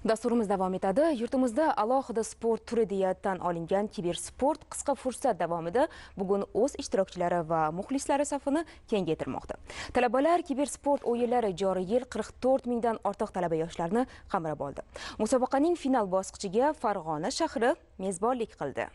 Dasturimiz davom etadi. Yurtimizda alohida sport turi deya tan olingan kibersport qisqa fursat davomida bugun o'z ishtirokchilari va muxlislari safini kengaytirmoqda. Talabalar kibersport o'yinlari joriy yil 44 mingdan ortiq talaba yoshlarni qamrab oldi. Musobaqaning final bosqichiga Farg'ona shahri mezbonlik qildi.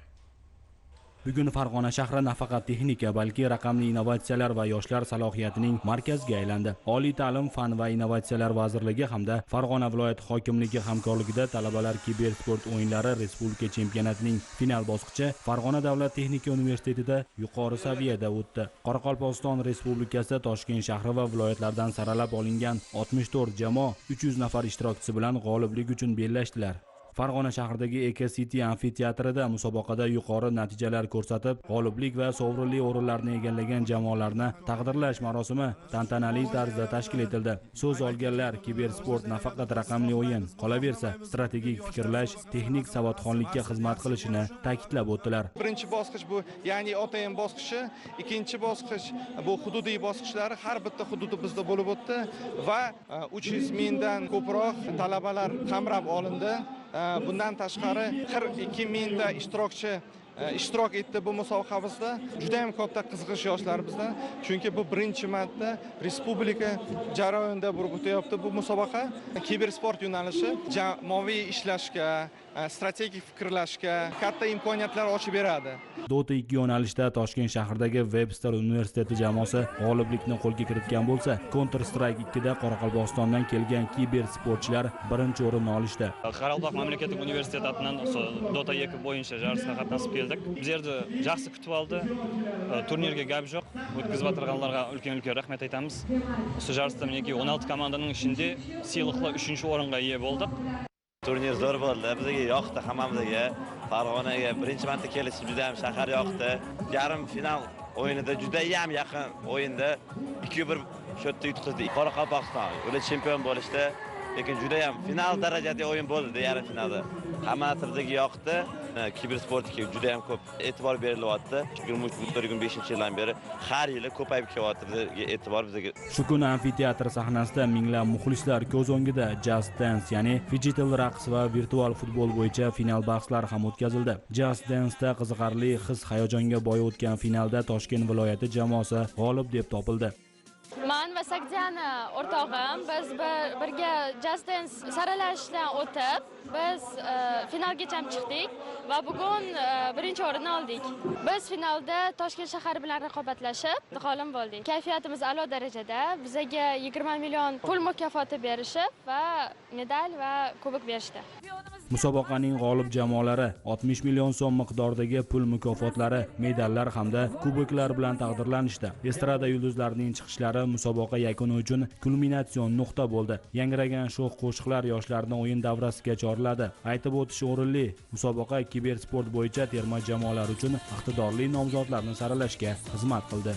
Bugun Farg'ona shahri nafaqat texnika, balki raqamli innovatsiyalar va yoshlar salohiyatining markaziga aylandi. Oliy ta'lim, fan va innovatsiyalar vazirligi hamda Farg'ona viloyati hokimligi hamkorligida talabalar kibersport o'yinlari respublika chempionatining final bosqichi Farg'ona davlat texnika universitetida yuqori saviyada o'tdi. Qoraqalpog'iston Respublikasi, Toshkent shahri va viloyatlardan saralab olingan 64 jamoa 300 nafar ishtirokchisi bilan g'oliblik uchun bellashdilar. Farg'ona shahridagi Eko City amfiteatrida musobaqada yuqori natijalar ko'rsatib, g'oliblik va sovrinli o'rinlarni egallagan jamoalarni taqdirlash marosimi tantanali tarzda tashkil etildi. So'z olganlar kibersport nafaqat raqamli o'yin, qolaversa strategik fikrlash, texnik savodxonlikka xizmat qilishini ta'kidlab o'tdilar. Birinchi bosqich bu, ya'ni OTM bosqichi, ikkinchi bosqich bu hududiy bosqichlari har bitta hududi bizda bo'lib o'tdi va 300 mingdan ko'proq talabalar qamrab olindi. Bundan tashqari 42 mingta ishtirokchi ishtirok etdi bu musobaqamizda. Juda ham katta qiziqish yoshlarimizda, chunki bu birinchi marta respublika jarayonida bo'lib o'tyapti bu musobaqa. Kibersport yo'nalishi jamoaviy ishlashga, strategik fikrlashga katta imkoniyatlar ochib beradi. Dota 2 yo'nalishda Toshkent shahridagi Webster universiteti jamoasi g'oliblikni qo'lga kiritgan bo'lsa, Counter Strike 2 da Qoraqalpog'istondan kelgan kibersportchilar birinchi o'rinni olishdi. Qoraqalpoq mamlakatlik universitetidan Dota 2 bo'yicha jarishga qatnashib keldik. Biz yerda yaxshi kutib oldi. Turnirga gap yo'q. O'tkazib o'tirganlarga ulkan rahmat aytamiz. Shu jarishda 16 komandaning ishinde siyliqlar 3-o'ringa ega bo'ldik. Turnir zo'r bo'ldi. Bizga yoqdi hammamizga. Farg'onaga birinchi marta kelishim juda ham shahar yoqdi. Yarim final o'yinida juda ham yaqin o'yinda 2-1 shotda yutqizdik. Qoraqalpog'iston ular chempion bo'lishdi, lekin juda ham final darajadagi o'yin bo'ldi yarim finalda. Hammasi bizga yoqdi. Kibersportga juda ham ko'p e'tibor berilyapti. 2023-2025-yildan beri har yili ko'payib kelyapti bizga e'tibor bizga. Shu kuni amfiteatr sahnasida minglab muxlislar ko'z o'ngida Just Dance, ya'ni digital raqs va virtual futbol bo'yicha final bahslari ham o'tkazildi. Just Dance'da qiziqarli his-hayajonga boy o'tgan finalda Toshkent viloyati jamoasi g'olib deb topildi. Men va Sakjana o'rtog'im biz birga Just Dance saralashdan o'tib, biz finalgacha chiqdik va bugun birinchi o'rinni oldik. Biz finalda Toshkent shahri bilan raqobatlashib, g'olib bo'ldik. Kayfiyatimiz a'lo darajada. Bizga 20 million pul mukofoti berishib va medal va kubok berishdi. Musobaqaning g'olib jamoalari 60 million so'm miqdoridagi pul mukofotlari, medallar hamda kuboklar bilan taqdirlanishdi. Estrada yulduzlarining chiqishlari musobaqa yakuni uchun kulminatsion nuqta bo'ldi. Yangragan sho'x qo'shiqlar yoshlarni o'yin davrasiga chorladi. Aytib o'tish o'rinli, musobaqa kibersport bo'yicha terma jamoalar uchun iqtidorli nomzodlarni saralashga xizmat qildi.